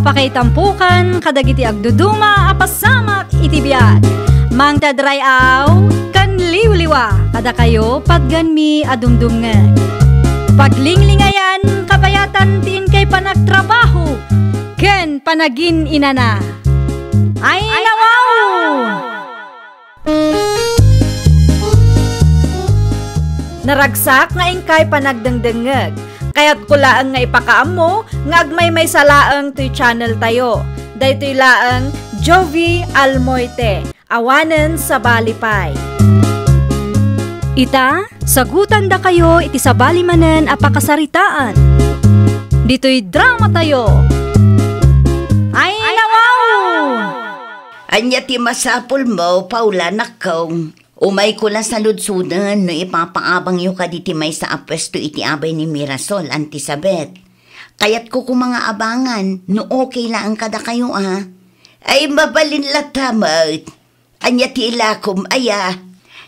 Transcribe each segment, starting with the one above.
Apakaitampukan kadagiti agduduma apasamak iti biag. Mang tadrayaw kan liwliwa kada kayo pagganmi adumdumngeg. Paglinglingayan kabayatan tiin kay panagtrabaho ken panagin inana. Ay nawaw! Naragsak nga ingkay panagdengdengeg. Kaya't kulaang nga ipakaam mo, nga agmay salaang tuy channel tayo. Daytoy laang Jovi Almoite, awanen sa balipay. Ita, sagutan da kayo iti sa balimanen apakasaritaan. Dito'y drama tayo. Ay nawaw! Anya ti masapul mo, Paula, nakong. Umay ko lang sa ludsunan no ipapaabang yu ka diti may sa apwesto iti abay ni Mirasol, Antisabet. Kaya't ko kung mga abangan, no okay lang kada kayo Ay mabalin latamot. Anya ti ilakom, aya.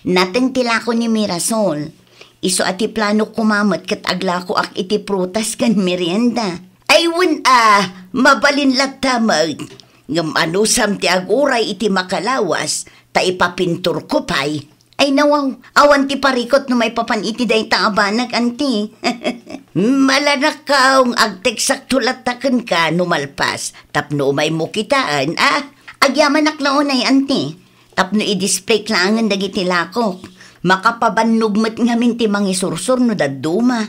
Nateng tilako ni Mirasol. Iso ati plano kumamot kat aglako ak iti prutas kan merienda. Ay wun mabalin latamot. Ngam anusam ti aguray iti makalawas, ta ipapintur ko pay. Ay nawaw, awan ti parikot no may papaniti day taabanag, anti. Malanakaw, agteksak tulatakan ka numalpas, tapno umay mo kitaan, agyaman aklaonay, anti. Tapno i-display klangan dagiti lakok. Makapabanugmat ngamin ti mangisursur no daduma.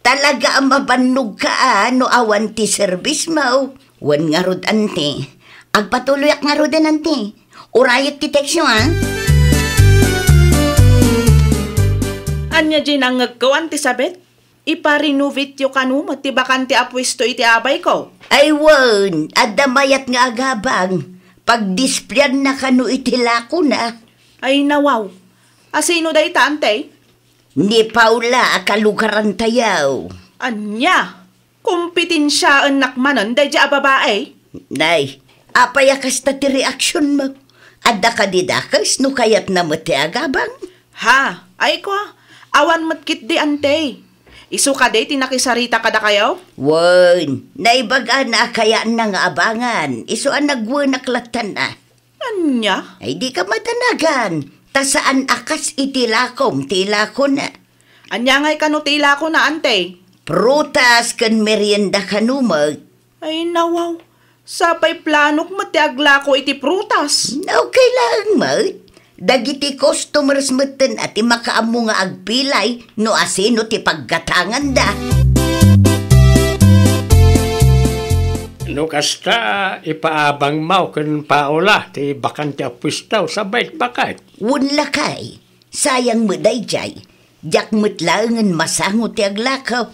Talaga ang mabannog ka, no awan ti service mo. Wan nga rod, anti. Agpatuloy ak nga rod, anti. Urayot ti teksyo, Anya ginangag ko, Antisabet? Ipa-renovate yu kanumot ti bakante apwisto iti abay ko. Ay wan, adamayat nga agabang. Pag-displayan na kanu iti lako na. Ay nawaw. Asino day tante? Ni Paula, akalugaran tayaw. Anya? Kumpitinsyaan nakmanon day dya babae? Nay, apayakas ta ti reaksyon mo. Adda ka didakas no kayat na mo ti agabang. Ha? Ay ko, awan matkit di ante. Isu ka day tinakisarita kada kayo? Wan, naibaga na kaya na nga abangan. Isu ang nagwanaklatan na. Anya? Ay di ka matanagan. Ta saan akas itilakom, tilako na. Anya nga'y kanutila ko na ante? Prutas kan merienda kanumag. Ay nawaw. Sapay planok matiagla ko iti prutas. Okay lang, mat. Dagiti customers matan at makaamo nga agpilay no asino ti paggatangan da. No kasta ipaabang mau ken Paula ti bakante apwistaw sa bait bakay. Wunla kay, sayang mo dayjay. Jak mutlangan masango ti aglakaw.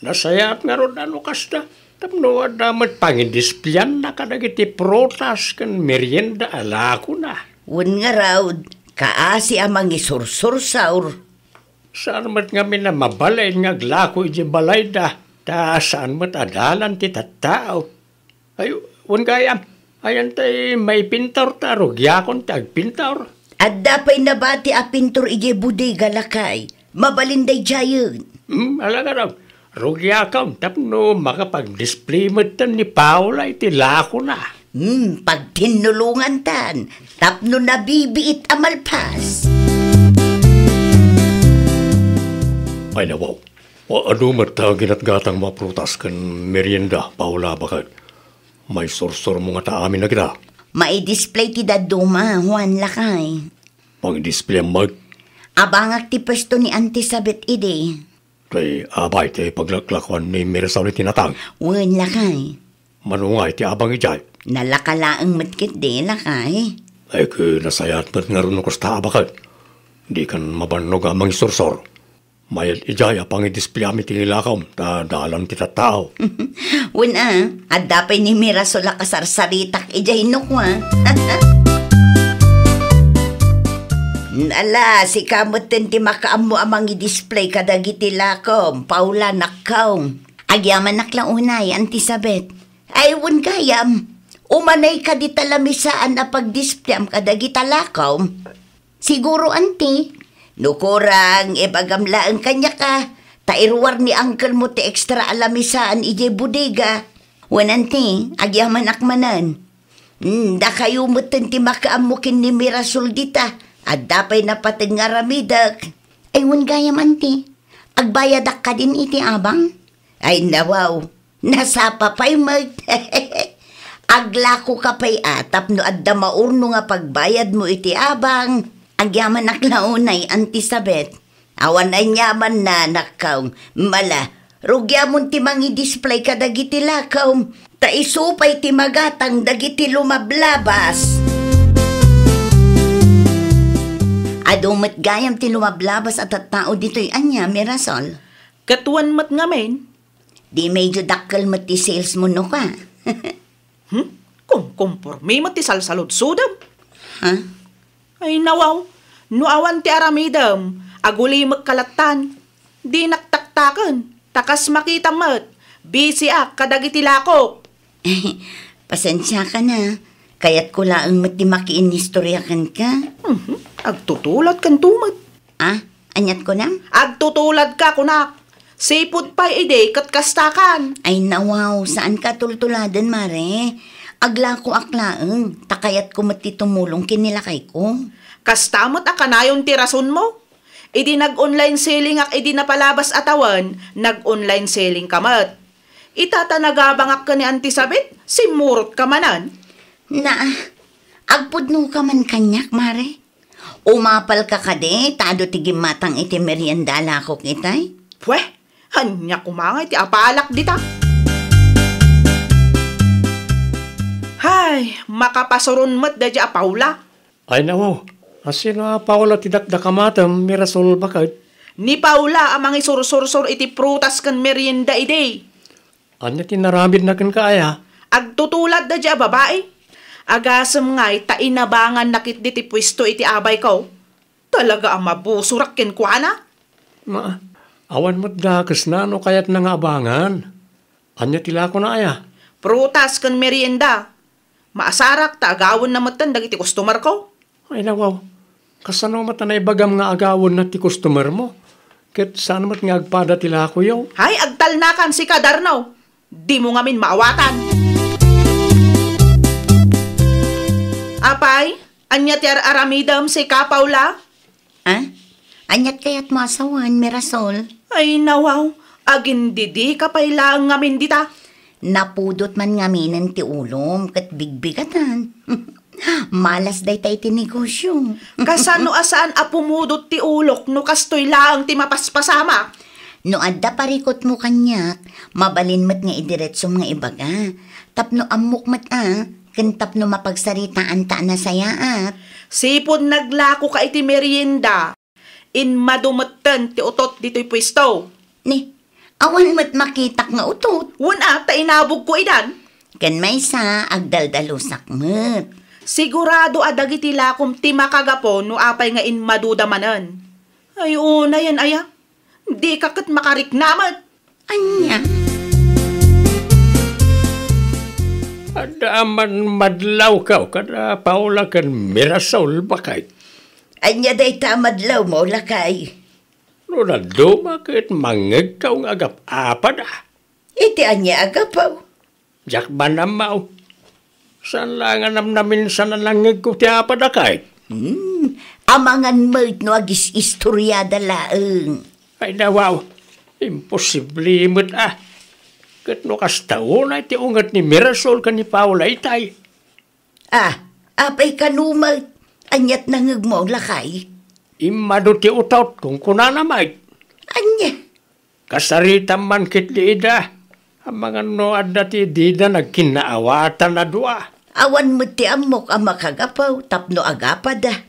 Nasayap nga ron ano kasta. Tapno adamat pangindisplyan na kadagiti prutas ken merienda alako na. Wun nga raw, kaasi amang isursursaur. Saan mat ngamin na mabalay nga glako iti balay da. Ta saan mat adalan ti tattao. Ay, wun gayam. Ayan tay may pintor ta, rugyakon ta agpintor. At dapay nabati a pintor ije budiga lakay. Mabalinday jayon. Alaga raw. Rugyakon, tapno makapag-display mo tan ni Paula iti lako na. Pag tinulungan tan, tapno nabibiit amalpas. Ay nawaw, ano matagin at gatang mga prutas kan merienda, Paula, bakit? May sorsor mo nga ta amin na kita. Mai-display ti daduma, Juan lakay. Pag-display mag? Abangak ti pwesto ni Antisabet ide. Tay abay ti paglaklakwan ni Mirasol iti natang. Juan lakay. Manungay ti abang ijay. Nalakalaang matkit di lakay. Ay nasayat mat nga rin ko sa bakit? Di kan mabanog amang sorsor. Mayat ijay apang i-display amit tinilakaw, dalam ti tattao. Wala, at dapay ni Mirasol kasarsaritak ijay nukwa. Ala, si kamot ti makaamo amang i-display kadagiti lakom, Paula nakaw. Agyaman naklang unay, Antisabet. Ay, wun gayam. Umanay ka di talamisaan na pag-display am kadagita lakaw. Siguro, anti. Nukurang, ibagamla ang kanya ka. Tairwar ni uncle mo ti extra alamisaan ije budiga. Wanante, agyaman akmanan. Da kayo mutin ti makaamukin ni Mirasol dita. At dapay napatid nga ramidak. Ay, gayam anti. Agbayadak ka din iti abang? Ay, nawaw. Nasapa pa'y mag... Aglako ka pa'y atap no adda maurno nga pagbayad mo iti abang. Agyaman aklaunay, Auntie Sabet. Awan ay nyaman na nakaw. Mala, rugyamon ti mangi display ka dagiti lakaw. Ta isupay ti magatang dagiti lumablabas. Adumat gayam ti lumablabas at tao dito'y anya, Mirasol. Katuan mat ngamen. Di medyo dakkel mat ti sales mo no ka. Kung kumpormi mat ti salsalod sudam. Ha? Ay nawaw, nuawan ti aramidam, aguli magkalatan. Di naktaktakan, takas makita mat. Busy kadagiti lakok. Pasensya ka na. Kaya't ko laang mati makiinistoryakan ka. Agtutulad kan tumat. Anyat ko na? Agtutulad ka, kunak. Sipod pa'y ide katkastakan. Ay nawaw, saan ka tultuladan, Mare? Agla ko aklaang, takayat ko mati tumulong kinilakay ko. Kastamot akanayon ti rason mo. Idi nag-online selling idi napalabas atawan, nag-online selling kamat. Itatanagabangak ka ni Auntie Sabet, simurot ka manan. Agpudno ka man kanyak, Mare. Umapal ka kade, tado tigim matang iti meriendala ko kitay. Pweh, hanya kumangay ti apalak dita. Hay, makapasoron mat da dya Paula. Ay nawaw, asino Paula tidakdakamatam, Mirasol bakit? Ni Paula amang isursur iti prutas kan merienda ide. Anya tinaramid na kan kaya? Agtutulad da dya babae. Agasam nga'y tainabangan nakit diti pwesto iti abay ko. Talaga ang mabusurak ken kuana. Awan mo't dakas na no kayat na nga abangan. Anya tila ko na aya? Prutas kan merienda. Maasarak ta agawon na matan dagiti customer ko. Ay nawaw, kasano matanay bagam nga agawon na ti customer mo? Ket saan mat nga agpada tila ko yaw? Hay, agtalnakan si Kadarnaw. Di mo ngamin maawatan. Apay, anya ti aramidam si ka, Paula? Anyat kayat masawan, Mirasol. Ay nawaw, agindidi ka pa'y lang ngamin dita. Napudot man ngaminan ti ulom kat bigbigatan. Malas day tayo ti negosyo. Kasano asaan apumudot ti ulok no kastoy lang ti mapaspasama? No adda parikot mo kanyak, mabalin mat nga idiretso nga ibaga. Tapno amok mat kantap no mapagsaritaan ta na sayaat. Sipod naglako ka iti merienda. In madumatan ti utot dito'y pwesto. Ni, awan mat makitak nga utot. Wala, ta inabog ko idan. Kan may sa agdaldalusak mat. Sigurado adagiti lakom ti makagapon no apay nga in madudamanan. Ay una yan aya. Di kakat makariknamat. Anya? Adaman madlaw ka, kada Paula kan Mirasol bakit? Anya day tamadlaw mo lakay. No na dumakit mangag ka ang agap-apad Iti anya agapaw. Jak ba namaw? Saan lang namin sa nalangag ko ti apad kahit? Amangan mo't no agis istoryada laeng. Ay nawaw, imposible mo't Kat no kastaon ay ti ungat ni Mirasol ka ni Paula itay. Apay kanumat. Anyat nangag mo lakay. Imado ti utot kung kunanamay. Anya? Kasarita man kit di ida. Ang mga no adda ti dida nagkinaawatan na dua. Awan mo't ti amok ang makagapaw tapno agapada.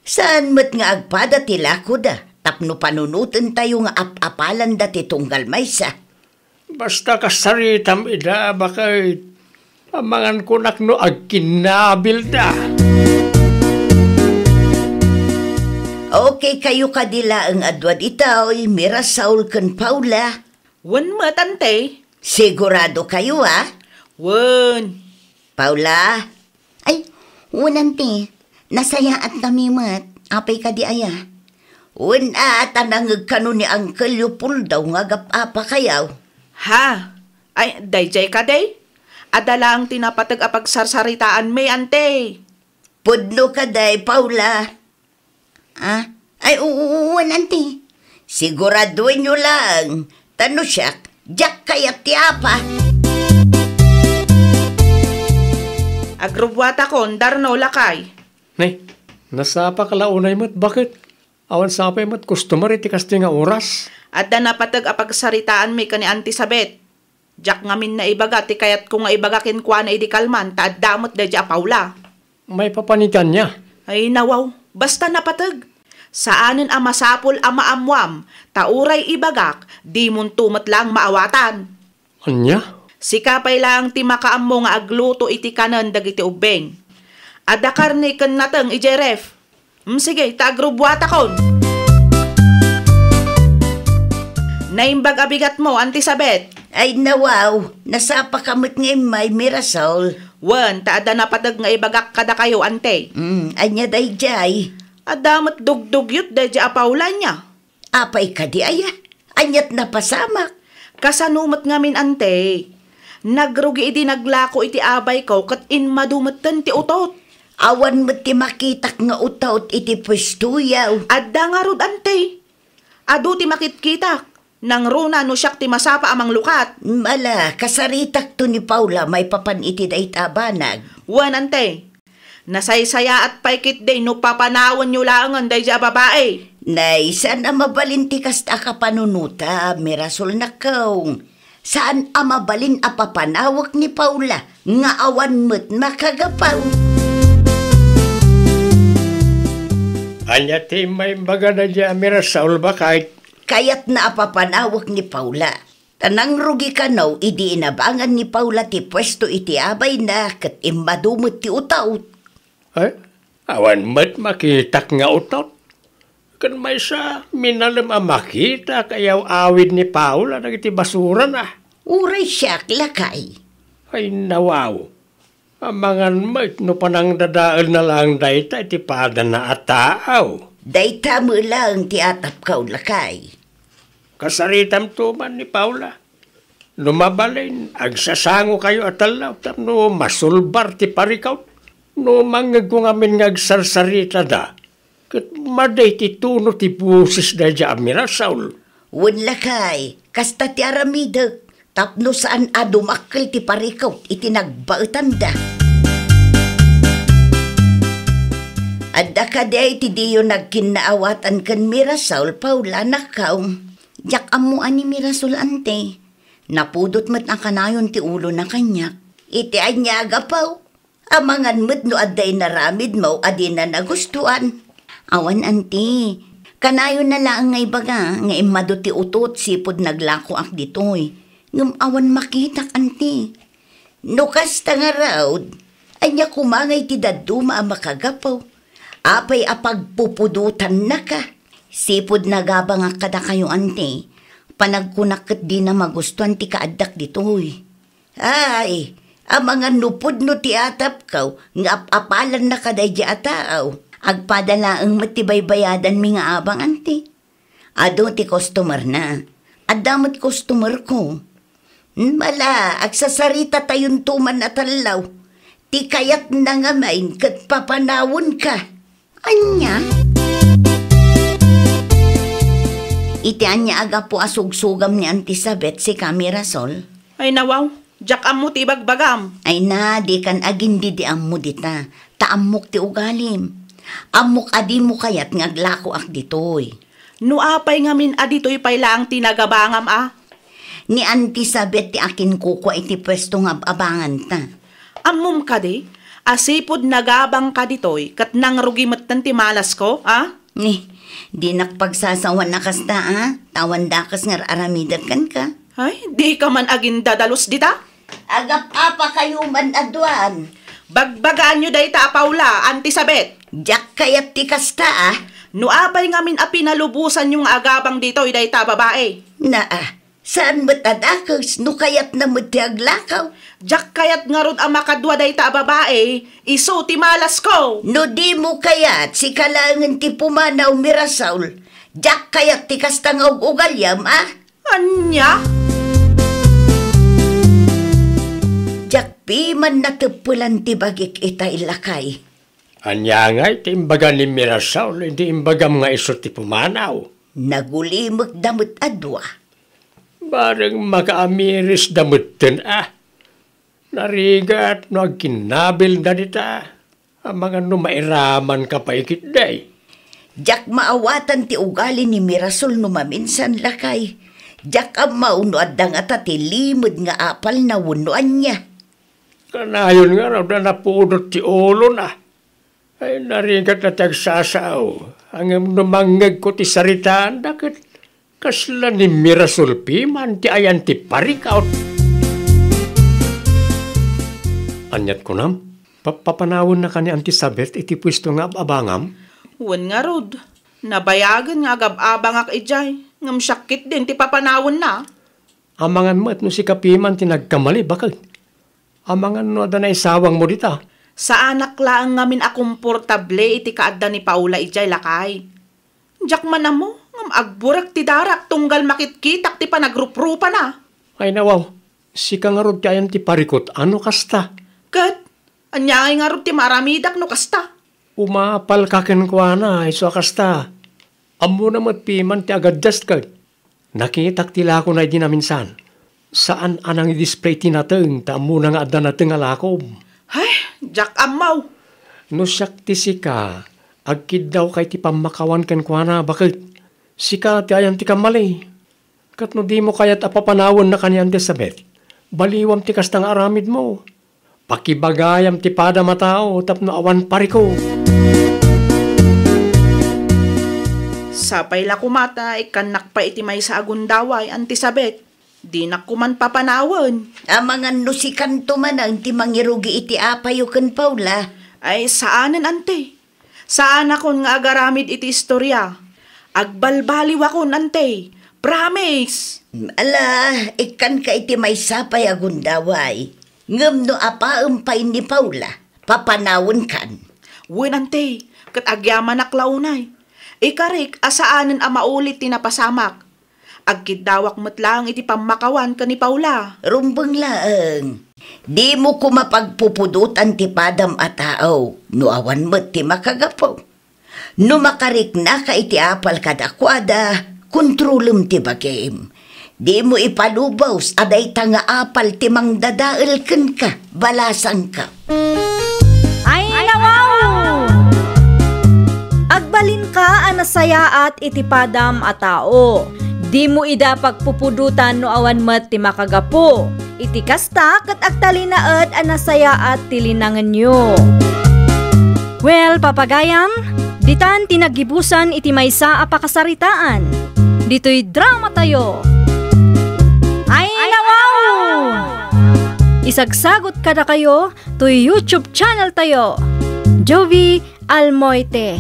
Saan mo't nga agpada ti lako da? Tapno panunutan tayo nga apalan da ti tunggal maysa. Basta kasaritam ida bakit amangan kunak no agkinabil da. Okay kayo kadila ang adwad itaw, Mirasol kan Paula. Wan matante. Sigurado kayo Wan. Paula? Ay, unante. Nasaya at kami mat. Apay ka di aya. Tanangag kanu ni Uncle Leopoldo nga gap-apa kayaw. Ha? Ay, dayjay ka day? Adala ang tinapatag apag sarsaritaan may ante. Pudno ka day, Paula. Ay, uwan, ante. Siguraduhin nyo lang. Tano siya, jak kaya tiyapa. Agrubwata kon, darno lakay. Nay, nasapa ka launay mo't bakit? Awan sapay mo't customer iti kasti nga oras. Adda napatag apag saritaan may kani Auntie Sabet. Jak ngamin na ibaga, ti kayat ko nga ibagakin kwa na idi kalman, ta damot da di Paula. May papanitan niya. Ay nawaw, basta napatag. Saanin ang masapol ang maamwam, tauray ibagak, di muntumat lang maawatan. Anya? Sikapay lang ti makaam mo nga agluto iti kanan dagiti ubeng. Adda karne ken nateng ijeref. Sige, tagrubwata kon. Naimbag abigat mo, Auntie Sabet. Ay, nawaw. Nasapa kamot nga may Mirasol. Wan, taada na padag nga ibagak kada kayo, ante. Anya day jay. Adamat dugdugyot day di Paula niya. Apay ka di aya. Anyat na pasamak. Kasanumat ngamin, ante. Nagrugi iti naglako iti abay ko kat in madumatan ti utot. Awan mo ti makitak nga utot iti pwestuyaw. Adda nga rod, ante. Adu ti makitkitak. Nang runa no siyak ti masapa amang lukat. Mala, kasaritak to ni Paula may papaniti day tabanag. Wan, ante. Nasaysaya at paikit day no papanawan nyo laangan day dya babae. Nay, saan ang mabalinti kasta ka panunuta, Mirasol na kaong? Saan ang mabalin apapanawak ni Paula nga awan mo't makagapaw? Anya ti may baga na di Mirasol ba kahit Kayat na apapanawak ni Paula. Tanang rugi ka now, idi inabangan ni Paula ti pwesto iti abay na kat imadumot ti utaut. ay, awan mo't makitak nga utot. Kan may sa minalam ang makita kayaw awid ni Paula nagiti basura na. Uray siyak lakay. Ay nawaw. Amangan mo't no panang dadaal na lang dayta iti pada na ataaw. Dayta mo lang ti atap kaw lakay. Kasaritam tuman ni Paula. Lumabalin, agsasango kayo atalaw, no masulbar ti parikaw. No mangag ko ngamin ngagsarsarita da. Kat maday ti tuno ti busis da dya Mirasol. Wun lakay, kasta ti aramidag. Tapno saan adumakil ti parikaw iti nagbautan da. Adda ka day ti diyo nagkinaawatan kan Mirasol, Paula, nakaw. Jak amuan ni Mirasol, ante. Napudot mo't ang kanayon ti ulo na kanyak. Iti anya agapaw. Amangan mo't no adday naramid mo, adi na nagustuhan. Awan, ante. Kanayon na lang ngay baga, nga imado ti utot, sipod naglako ak ditoy. Ngam awan makitak, ante. No kasta nga raod, anya kumangay ti daduma ang makagapaw. Apay apagpupudutan na ka. Sipod nagabang kada kayo, ante. Panagkunakit di na magustuhan ti kaadak ditoy. Ay, ang mga nupod no ti atap kaw, nga apalan na kaday di ataaw. Agpadala ang matibay-bayadan mi nga abang, ante. Ado ti customer na. Adamot customer ko. Mala, agsasarita tayon tuman na talaw. Ti kayat na nga main kat papanawon ka. Anya? Iti anya aga po asugsugam ni Auntie Sabet si Mirasol. Ay nawaw, jak amo ti bagbagam. Ay na, di kan agindi di ammo dita. Taamok ti ugalim. Amok adi mo kayat ngaglako ak ditoy. No apay ngamin aditoy pay lang tinagabangam Ni Auntie Sabet ti akin kukwa iti pwesto nga abangan ta. Ammum ka di, asipod nagabang ka ditoy, kat nang rugimat ti malas ko, Ni, di nakpagsasawan na kasta, Tawan dakas nga aramidag kan ka. Ay, di ka man agin dadalos dita? Agap apa kayo man aduan. Bagbagaan nyo day ta, Paula, Auntie Sabet. Jak kayat ti kasta, No apay ngamin pinalubusan yung agabang dito, day ta babae. Saan matadakas, no kayat na matiaglakaw? Jak kayat nga rod ang makadwa day ta babae, iso ti malas ko. No di mo kayat, si kalangan ti pumanaw Mirasol. Jak kayat ti kastang ugalyam, Anya? Jak Piman natupulan ti bagik itay lakay. Anya nga iti imbaga ni Mirasol, hindi imbagam nga iso ti pumanaw. Nagulimag damot adwa. Barang makaamiris damutin Narigat no agkinabil na dita. Ang mga numairaman ka pa ikit day. Jak maawatan ti ugali ni Mirasol no maminsan lakay. Jak ang mauno at dangata ti limod nga apal na wunuan niya. Kanayon nga raw na napudot ti ulo na. Ay narigat na tagsasaw. Ang numangag ko ti saritaan dakit. Kasla ni Mirasol piman ti ayan ti parikaut. Anyat ko nam, papanawon na ka ni Auntie Sabet iti pwesto nga abangam? Wan nga rod. Nabayagan nga agab-abang ak ijay. Ngam syakit din ti papanawon na. Amangan mo at no si Kapiman tinagkamali bakit? Amangan no adanay sawang mo dita. Sa anak laang ngamin akomportable iti kaadda ni Paula ijay lakay. Diyak man na mo, ngam agburak ti darak tunggal makitkitak ti panagruprupa na. Ay nawaw, si ka nga rod ti ayan ti parikot, ano kasta? Kat, anyangay nga rin ti maramidak no kasta. Umapal kakin ko na, iso kasta. Amo na matpiman ti agaddas kag. Nakitak tila ko na di na minsan. Saan anang i-display ti nateng, ta amo na nga adda nateng alakom. Ay, jak amaw. No siyak ti sika, agkid daw kay ti pamakawan ken ko na, bakit? Sika ti ayan ti kamali. Kat no di mo kayat apapanawon na kanyan ti Sabet, baliwam ti kastang aramid mo. Pakibagayam ti pada matao tapno awan pariko. Sapay la kumata ikanak pa iti may sa agundaway Auntie Sabet. Di na kuman papanawon. Amangan no si kanto man ang ti mangirugi iti apayo ken Paula. Ay saanen ante? Saan akon nga agaramid iti istorya? Agbalbaliw akon ante. Promise. Ala, ikan ka iti may sapay agundaway. Ngam no apaumpay ni Paula, papanawon kan. Wen ante, kat agyaman aklaunay. Ikarik, asaanan ang maulit tinapasamak. Agkidawak matlang iti pamakawan ka ni Paula. Rumbang laang. Di mo ko mapagpupudutan ti padam a tao, no awan mo't ti makagapo. No makarik na ka iti apal kadakwada, kontrolum ti bagim. Di mo ipalubaws, aday tanga apal timang dadael ken ka, balasang ka. Ay nawaw! Agbalin ka anasaya at itipadam a tao. Di mo ida pagpupudutan no awan met ti makagapo. Iti kasta ket agtalinaed anasaya at tilinangan nyo. Well, papagayam, ditan tinagibusan iti maysa a pakasaritaan. Dito'y drama tayo. Ay nawaw! Isagsagot kada kayo to YouTube channel tayo. Jovi Almoite.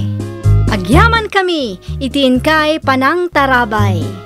Agyaman kami, itiin kay Panang Tarabay.